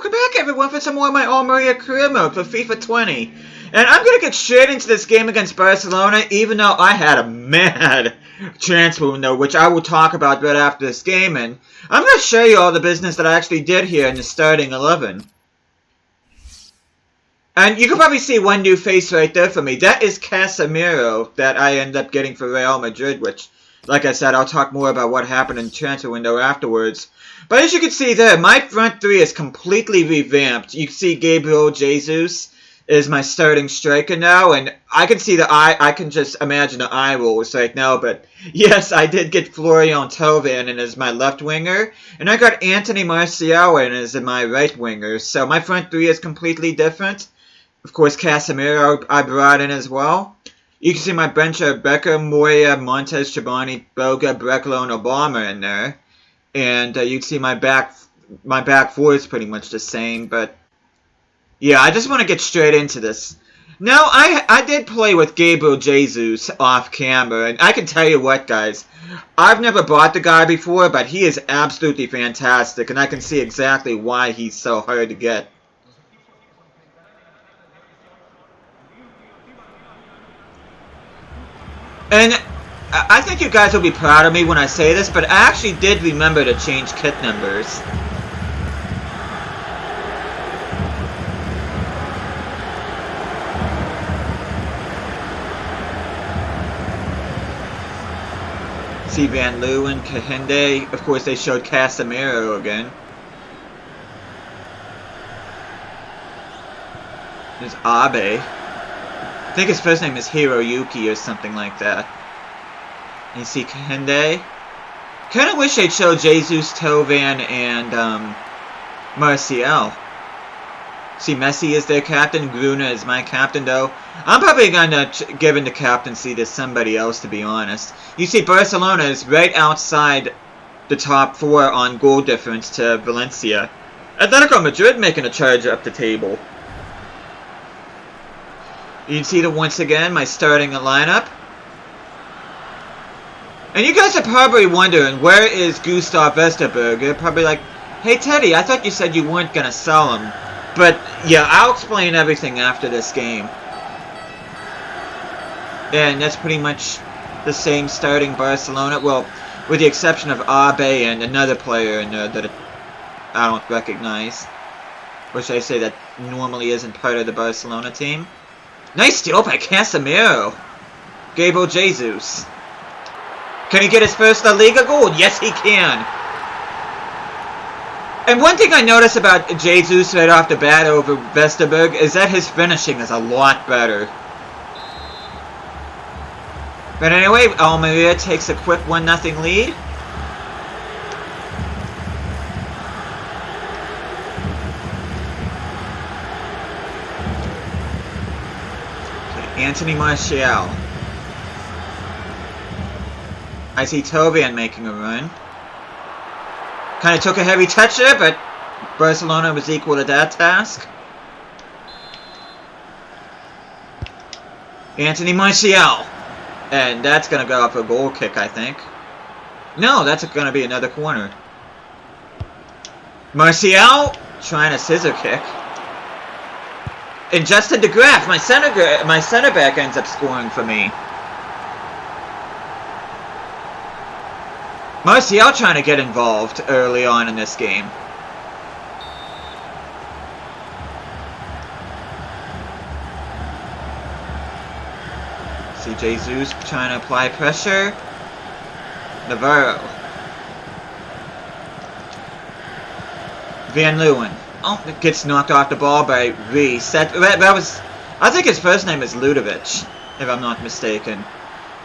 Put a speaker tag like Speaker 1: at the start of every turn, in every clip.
Speaker 1: welcome back everyone for some more of my Almería career mode for FIFA 20. And I'm going to get straight into this game against Barcelona, even though I had a mad transfer window, which I will talk about right after this game. And I'm going to show you all the business that I actually did here in the starting 11. And you can probably see one new face right there for me. That is Casemiro that I ended up getting for Real Madrid, which, like I said, I'll talk more about what happened in the transfer window afterwards. But as you can see there, my front three is completely revamped. You can see Gabriel Jesus is my starting striker now, and I can see I can just imagine the eye rolls right now, but yes, I did get Florian Thauvin in as my left winger, and I got Anthony Martial in as my right winger, so my front three is completely different. Of course, Casemiro I brought in as well. You can see my bench are Becker, Moya, Montes, Chobani, Boga, Brekalo, and Obama in there. And you can see my back four is pretty much the same, but yeah, I just want to get straight into this. Now, I did play with Gabriel Jesus off camera, and I can tell you what, guys, I've never bought the guy before, but he is absolutely fantastic, and I can see exactly why he's so hard to get. And I think you guys will be proud of me when I say this, but I actually did remember to change kit numbers. See Van Leeuwen, Kahinde. Of course, they showed Casemiro again. There's Abe. I think his first name is Hiroyuki or something like that. And you see Kahinde. Kind of wish they'd show Jesus, Thauvin, and Martial. See, Messi is their captain. Gruna is my captain, though. I'm probably going to give in the captaincy to somebody else, to be honest. You see, Barcelona is right outside the top four on goal difference to Valencia. Atletico Madrid making a charge up the table. You can see that once again, my starting lineup. And you guys are probably wondering, where is Gustav Vesterberg? You're probably like, hey Teddy, I thought you said you weren't going to sell him. But yeah, I'll explain everything after this game. And that's pretty much the same starting Barcelona. Well, with the exception of Abe and another player in there that I don't recognize. Which I say that normally isn't part of the Barcelona team. Nice steal by Casemiro. Gabriel Jesus. Can he get his first La Liga goal? Yes, he can. And one thing I noticed about Jesus right off the bat over Vesterberg is that his finishing is a lot better. But anyway, Almería takes a quick 1-0 lead. Anthony Martial. I see Thauvin making a run. Kind of took a heavy touch there, but Barcelona was equal to that task. Anthony Martial. And that's going to go up a goal kick, I think. No, that's going to be another corner. Martial trying a scissor kick. And Justin de Graaf, my center back, ends up scoring for me. Martial trying to get involved early on in this game. See Jesus trying to apply pressure. Navarro. Van Leeuwen. Oh, it gets knocked off the ball by Reset. That was, I think his first name is Ludovic, if I'm not mistaken.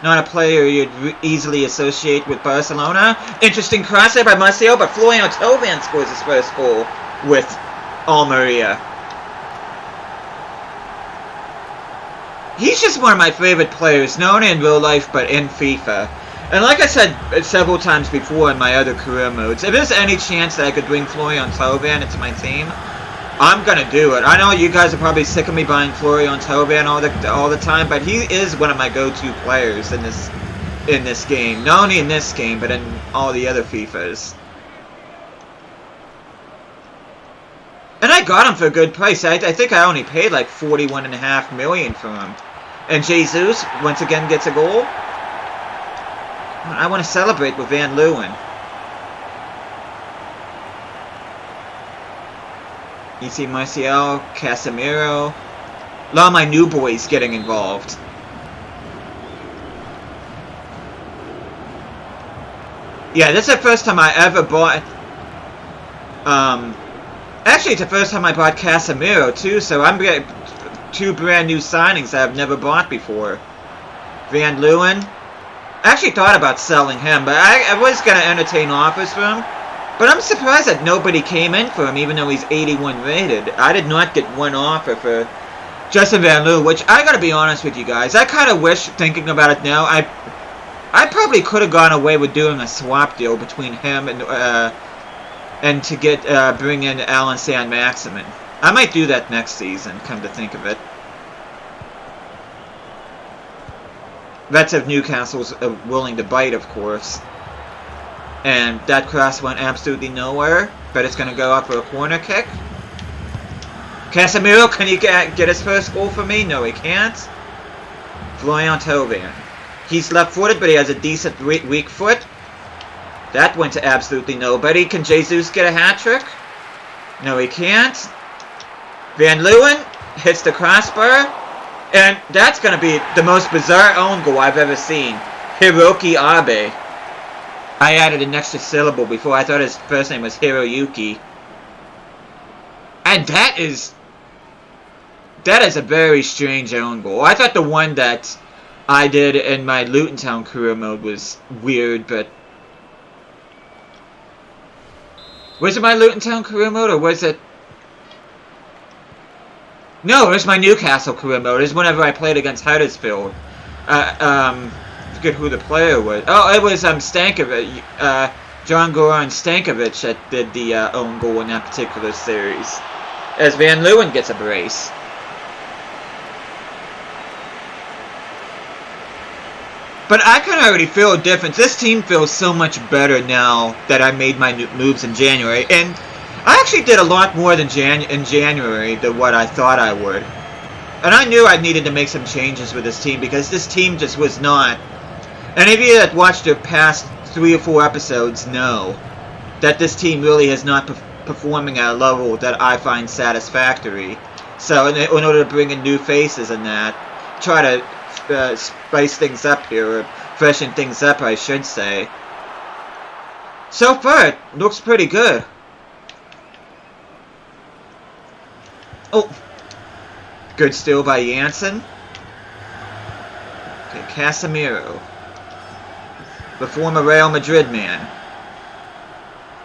Speaker 1: Not a player you'd easily associate with Barcelona. Interesting cross there by Martial, but Florian Thauvin scores his first goal with Almería. He's just one of my favorite players, not only in real life, but in FIFA. And like I said several times before in my other career modes, if there's any chance that I could bring Florian Thauvin into my team, I'm gonna do it. I know you guys are probably sick of me buying Florian Thauvin all the time, but he is one of my go-to players in this game. Not only in this game, but in all the other FIFAs. And I got him for a good price. I think I only paid like $41.5 million for him. And Jesus, once again, gets a goal. I want to celebrate with Van Leeuwen. You see Martial, Casemiro. A lot of my new boys getting involved. Yeah, this is the first time I ever bought... Actually, it's the first time I bought Casemiro, too, so I'm getting 2 brand new signings I've never bought before. Van Leeuwen. I actually thought about selling him, but I was going to entertain offers for him. But I'm surprised that nobody came in for him, even though he's 81 rated. I did not get one offer for Justin Van Leeuwen, which I gotta be honest with you guys. I kind of wish, thinking about it now, I probably could have gone away with doing a swap deal between him and to get bring in Alan Saint-Maximin. I might do that next season, come to think of it. That's if Newcastle's willing to bite, of course. And that cross went absolutely nowhere, but it's going to go up for a corner kick. Casemiro, can he get his first goal for me? No, he can't. Florian Thauvin. He's left-footed, but he has a decent weak foot. That went to absolutely nobody. Can Jesus get a hat-trick? No, he can't. Van Leeuwen hits the crossbar. And that's going to be the most bizarre own goal I've ever seen. Hiroki Abe. I added an extra syllable before. I thought his first name was Hiroyuki. And that is a very strange own goal. I thought the one that I did in my Luton Town career mode was weird, but... Was it my Luton Town career mode, or was it... No, it was my Newcastle career mode. It was whenever I played against Huddersfield. Forget who the player was. Oh, it was Stankovic, John Goran Stankovic that did the own goal in that particular series. As Van Leeuwen gets a brace. But I can already feel a difference. This team feels so much better now that I made my moves in January. And I actually did a lot more than in January than what I thought I would. And I knew I needed to make some changes with this team because this team just was not... Any of you that watched the past 3 or 4 episodes know that this team really is not performing at a level that I find satisfactory. So in order to bring in new faces and that, try to spice things up here, or freshen things up, I should say. So far, it looks pretty good. Oh, good steal by Janssen. Okay, Casemiro, the former Real Madrid man.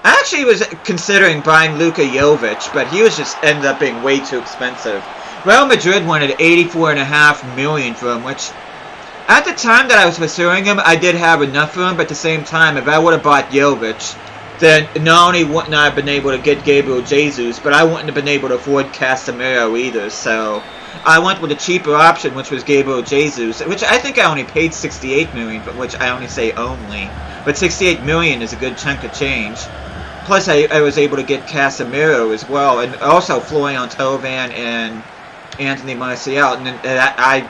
Speaker 1: I actually was considering buying Luka Jovic, but he was just ended up being way too expensive. Real Madrid wanted $84.5 million for him, which at the time that I was pursuing him, I did have enough for him, but at the same time, if I would have bought Jovic, then not only wouldn't I have been able to get Gabriel Jesus, but I wouldn't have been able to afford Casemiro either, so I went with a cheaper option, which was Gabriel Jesus, which I think I only paid $68 million, but which I only say only. But $68 million is a good chunk of change. Plus, I was able to get Casemiro as well, and also Florian Thauvin and Anthony Martial. And I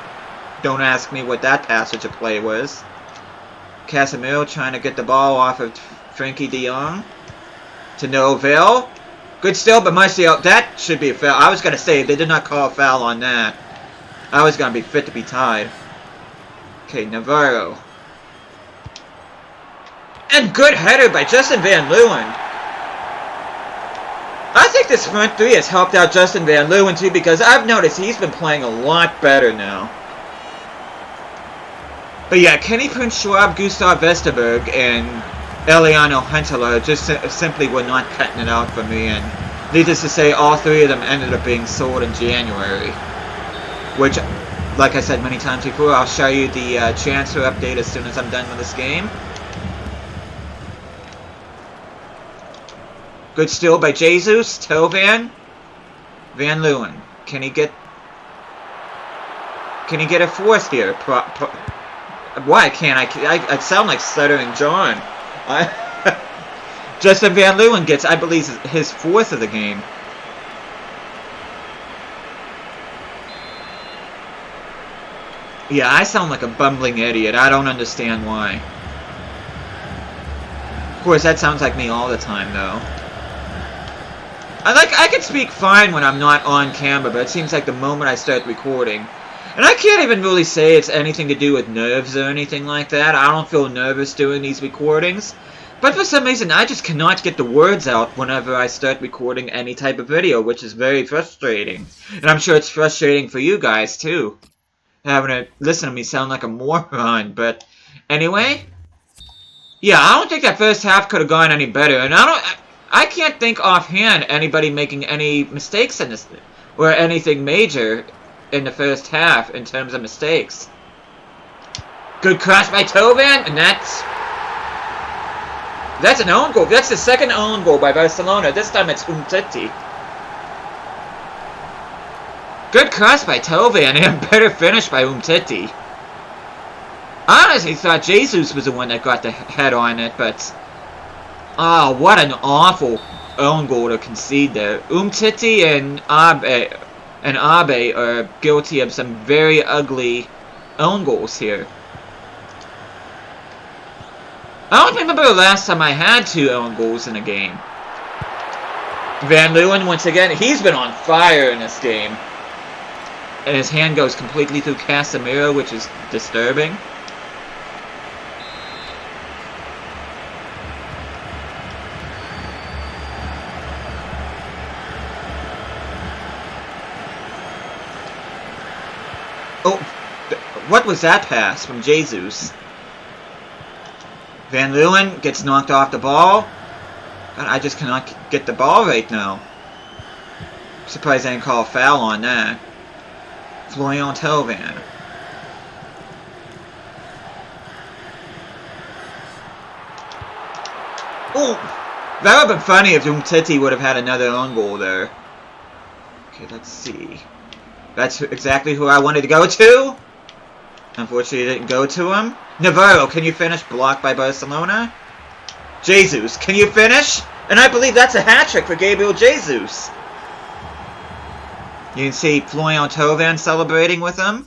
Speaker 1: don't ask me what that passage of play was. Casemiro trying to get the ball off of Frankie de Jong to no avail. Good steal, but Martial, that should be a foul. I was going to say, they did not call a foul on that. I was going to be fit to be tied. Okay, Navarro. And good header by Justin Van Leeuwen. I think this front three has helped out Justin Van Leeuwen too, because I've noticed he's been playing a lot better now. But yeah, Kenny Prince Schwab, Gustav Vesterberg, and Eliano Huntelaar just simply were not cutting it out for me, and needless to say, all 3 of them ended up being sold in January. Which, like I said many times before, I'll show you the transfer update as soon as I'm done with this game. Good steal by Jesus, Thauvin, Van Leeuwen. Can he get a fourth here? Why can't I sound like Stuttering John. Justin Van Leeuwen gets, I believe, his 4th of the game. Yeah, I sound like a bumbling idiot. I don't understand why. Of course, that sounds like me all the time, though. I can speak fine when I'm not on camera, but it seems like the moment I start recording. And I can't even really say it's anything to do with nerves or anything like that. I don't feel nervous doing these recordings. But for some reason, I just cannot get the words out whenever I start recording any type of video, which is very frustrating. And I'm sure it's frustrating for you guys, too. Having to listen to me sound like a moron, but anyway. Yeah, I don't think that first half could have gone any better, and I can't think offhand anybody making any mistakes in this, or anything major in the first half in terms of mistakes. Good cross by Tovan, and that's an own goal. That's the second own goal by Barcelona. This time it's Umtiti. Good cross by Tovan, and a better finish by Umtiti. I honestly thought Jesus was the one that got the head on it, but oh, what an awful own goal to concede there. Umtiti and Abe are guilty of some very ugly own goals here. I don't remember the last time I had 2 own goals in a game. Van Leeuwen, once again, he's been on fire in this game. And his hand goes completely through Casemiro, which is disturbing. Oh, what was that pass from Jesus? Van Leeuwen gets knocked off the ball. God, I just cannot get the ball right now. I'm surprised I didn't call a foul on that. Florian Thauvin. Oh, that would have been funny if Umtiti would have had another own goal there. Okay, let's see. That's exactly who I wanted to go to. Unfortunately, it didn't go to him. Navarro, can you finish? Blocked by Barcelona. Jesus, can you finish? And I believe that's a hat-trick for Gabriel Jesus. You can see Florian Thauvin celebrating with him.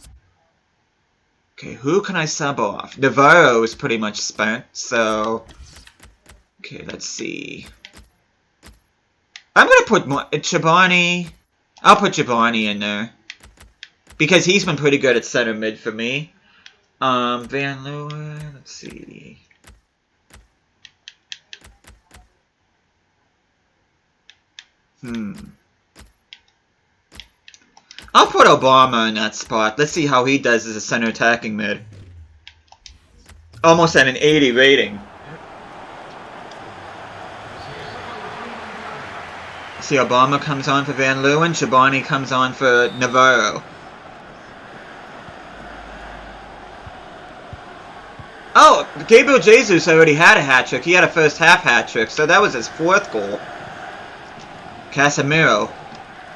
Speaker 1: Okay, who can I sub off? Navarro is pretty much spent, so... Okay, let's see. I'm gonna put Chobani. I'll put Chobani in there. Because he's been pretty good at center mid for me. Van Leeuwen, let's see. I'll put Obama in that spot. Let's see how he does as a center attacking mid. Almost at an 80 rating. See, Obama comes on for Van Leeuwen. Chobani comes on for Navarro. Oh, Gabriel Jesus already had a hat-trick. He had a first half hat-trick, so that was his 4th goal. Casemiro.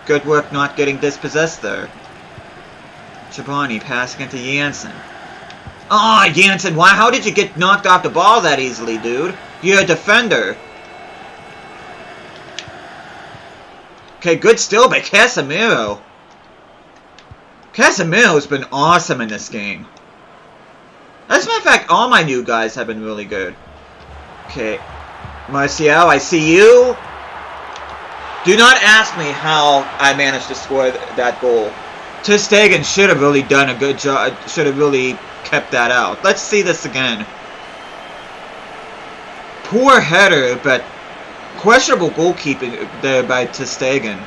Speaker 1: Good work not getting dispossessed there. Chobani passing it to Janssen. Oh, Janssen, why? How did you get knocked off the ball that easily, dude? You're a defender. Okay, good steal by Casemiro. Casemiro's been awesome in this game. As a matter of fact, all my new guys have been really good. Okay. Martial, I see you. Do not ask me how I managed to score that goal. Ter Stegen should have really done a good job. Should have really kept that out. Let's see this again. Poor header, but questionable goalkeeping there by Ter Stegen.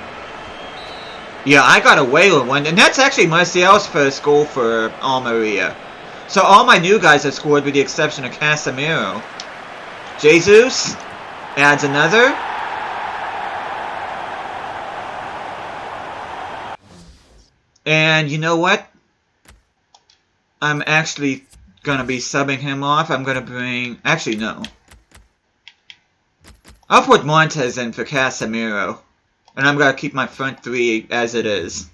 Speaker 1: Yeah, I got away with one. And that's actually Martial's first goal for Almería. So all my new guys have scored with the exception of Casemiro. Jesus adds another. And you know what? I'm actually going to be subbing him off. I'm going to bring... Actually, no. I'll put Montes in for Casemiro. And I'm going to keep my front 3 as it is.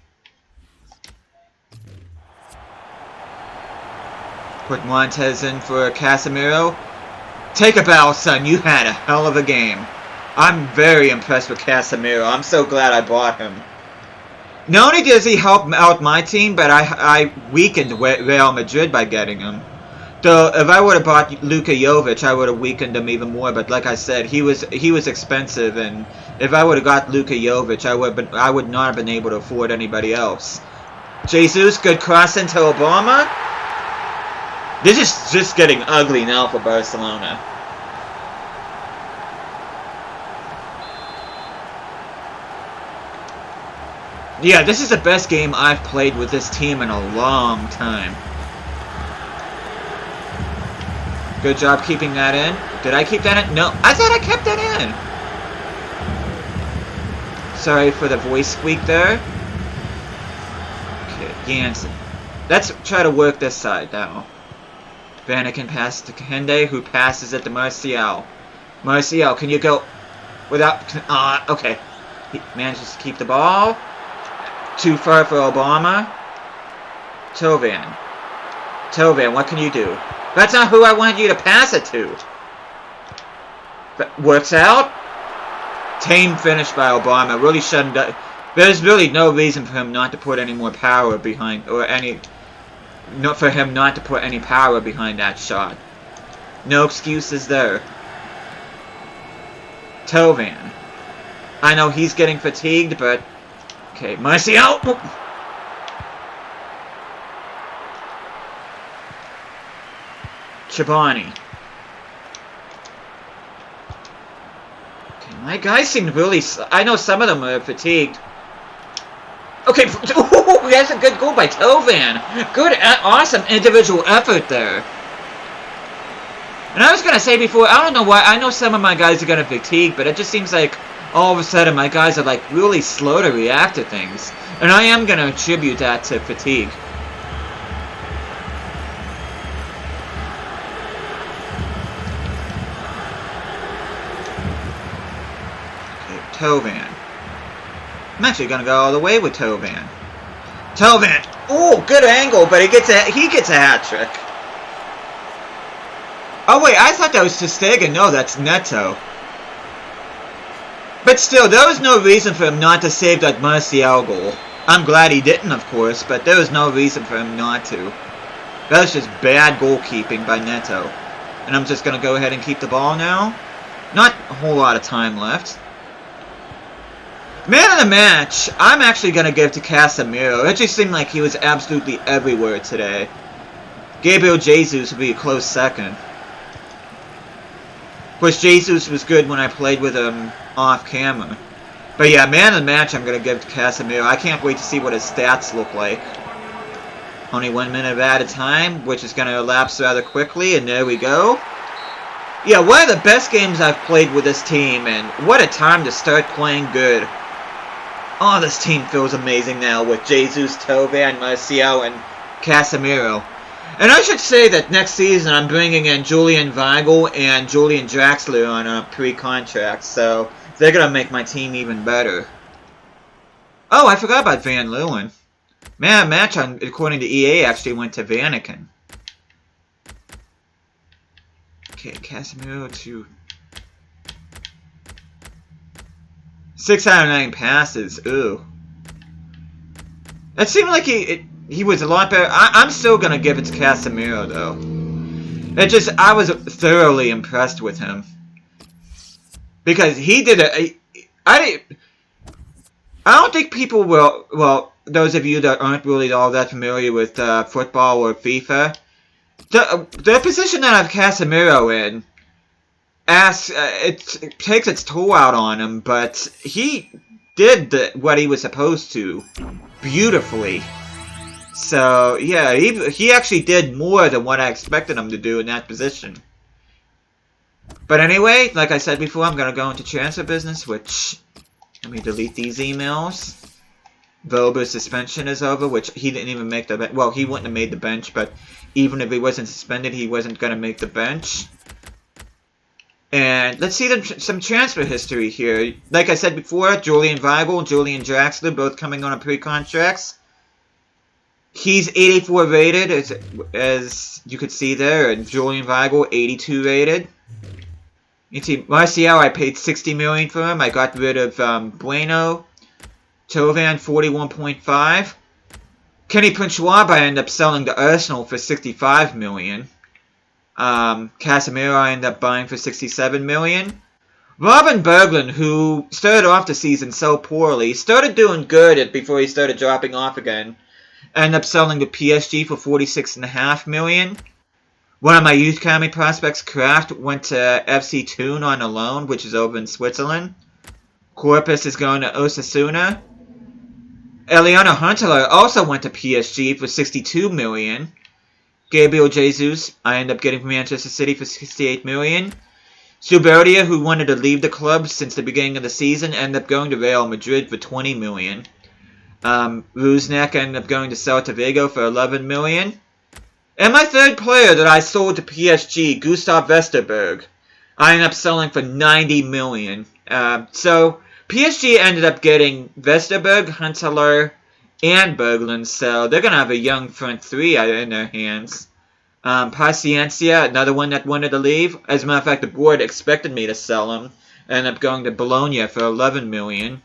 Speaker 1: Put Montes in for Casemiro. Take a bow, son. You had a hell of a game. I'm very impressed with Casemiro. I'm so glad I bought him. Not only does he help out my team, but I weakened Real Madrid by getting him. Though if I would have bought Luka Jovic, I would have weakened him even more. But like I said, he was expensive, and if I would have got Luka Jovic, I would not have been able to afford anybody else. Jesus, good cross into Obama. This is just getting ugly now for Barcelona. Yeah, this is the best game I've played with this team in a long time. Good job keeping that in. Did I keep that in? No, I thought I kept that in. Sorry for the voice squeak there. Okay, Jansen. Let's try to work this side now. Vanaken passes to Kahende, who passes it to Martial. Martial, can you go without... okay. He manages to keep the ball. Too far for Obama. Tovan. Tovan, what can you do? That's not who I wanted you to pass it to. But works out. Tame finish by Obama. Really shouldn't... There's really no reason for him not to put any more power behind... Or any... Not for him not to put any power behind that shot. No excuses there. Tovan. I know he's getting fatigued, but... Okay, Martial! Chobani. Okay, my guys seem really... I know some of them are fatigued. Okay, ooh, that's a good goal by Tovan. Good, awesome individual effort there. And I was going to say before, I don't know why, I know some of my guys are going to fatigue, but it just seems like all of a sudden my guys are like really slow to react to things. And I am going to attribute that to fatigue. Okay, Tovan. I'm actually gonna go all the way with Tovan. Tovan! Oh, good angle, but he gets a hat trick. Oh wait, I thought that was Stegen. No, that's Neto. But still, there was no reason for him not to save that Martial goal. I'm glad he didn't, of course, but there was no reason for him not to. That was just bad goalkeeping by Neto. And I'm just gonna go ahead and keep the ball now. Not a whole lot of time left. Man of the match, I'm actually going to give to Casemiro. It just seemed like he was absolutely everywhere today. Gabriel Jesus would be a close second. Of course, Jesus was good when I played with him off camera. But yeah, man of the match I'm going to give to Casemiro. I can't wait to see what his stats look like. Only 1 minute at a time, which is going to elapse rather quickly, and there we go. Yeah, one of the best games I've played with this team, and what a time to start playing good. Oh, this team feels amazing now with Jesus, Tovan, Martial, and Casemiro. And I should say that next season I'm bringing in Julian Weigl and Julian Draxler on a pre-contract, so they're going to make my team even better. Oh, I forgot about Van Leeuwen. Man, match on, according to EA actually went to Vanaken. Okay, Casemiro to... 6 out of 9 passes. Ooh. It seemed like he was a lot better. I'm still gonna give it to Casemiro though. I was thoroughly impressed with him because he did I don't think people will. Well, those of you that aren't really all that familiar with football or FIFA, the position that I have Casemiro in. It takes its toll out on him, but he did what he was supposed to beautifully. So yeah, he actually did more than what I expected him to do in that position. But anyway, like I said before, I'm gonna go into transfer business. Which, let me delete these emails. Vober's suspension is over, which he didn't even make the bench. Well, he wouldn't have made the bench, but even if he wasn't suspended, he wasn't gonna make the bench. And let's see some transfer history here. Like I said before, Julian Weigl and Julian Draxler both coming on pre-contracts. He's 84 rated, as you could see there, and Julian Weigl 82 rated. You see, Martial, I paid $60 million for him. I got rid of Bueno. Tovan 41.5. Kenny Prince Schwab I end up selling to Arsenal for 65 million. Casemiro I end up buying for 67 million. Robin Berglund, who started off the season so poorly, started doing good before he started dropping off again. Ended up selling to PSG for 46.5 million. One of my youth academy prospects, Kraft, went to FC Thun on a loan, which is over in Switzerland. Corpus is going to Osasuna. Eliano Huntelaar also went to PSG for 62 million. Gabriel Jesus, I end up getting from Manchester City for 68 million. Suberdia, who wanted to leave the club since the beginning of the season, ended up going to Real Madrid for 20 million. Rusnak ended up going to Celta Vigo for 11 million. And my third player that I sold to PSG, Gustav Vesterberg, I ended up selling for 90 million. So PSG ended up getting Vesterberg, Huntelaar, and Berglund, so they're going to have a young front three in their hands. Paciencia, another one that wanted to leave. As a matter of fact, the board expected me to sell him. Ended up going to Bologna for 11 million.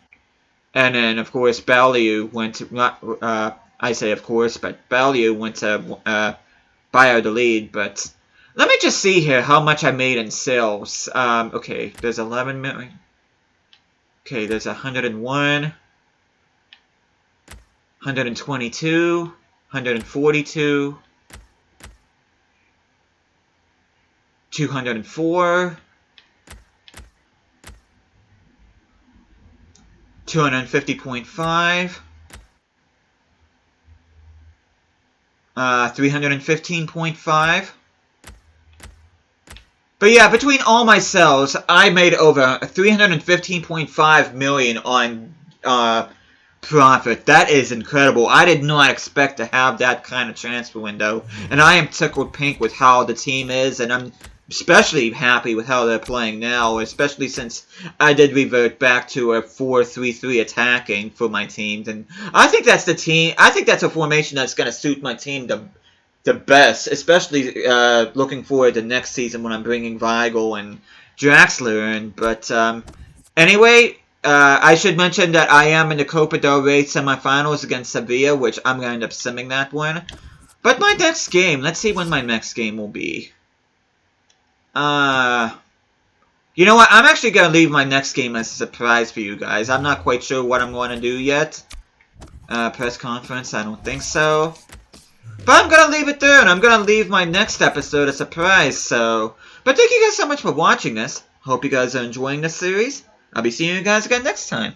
Speaker 1: And then, of course, Balliu went to, I say of course, but Balliu went to Valladolid. But let me just see here how much I made in sales. Okay, there's 11 million. Okay, there's 101, 122, 142, 204, 250.5, 315.5. But yeah, between all my sales, I made over 315.5 million on profit. That is incredible. I did not expect to have that kind of transfer window, and I am tickled pink with how the team is, and I'm especially happy with how they're playing now, especially since I did revert back to a 4-3-3 attacking for my teams, and I think that's the team. I think that's a formation that's going to suit my team the best, especially looking forward to next season when I'm bringing Weigl and Draxler in. But anyway, I should mention that I am in the Copa del Rey semifinals against Sevilla, which I'm going to end up simming that one. But my next game, let's see when my next game will be. You know what? I'm actually going to leave my next game as a surprise for you guys. I'm not quite sure what I'm going to do yet. Press conference, I don't think so. But I'm going to leave it there, and I'm going to leave my next episode a surprise, so... But thank you guys so much for watching this. Hope you guys are enjoying this series. I'll be seeing you guys again next time.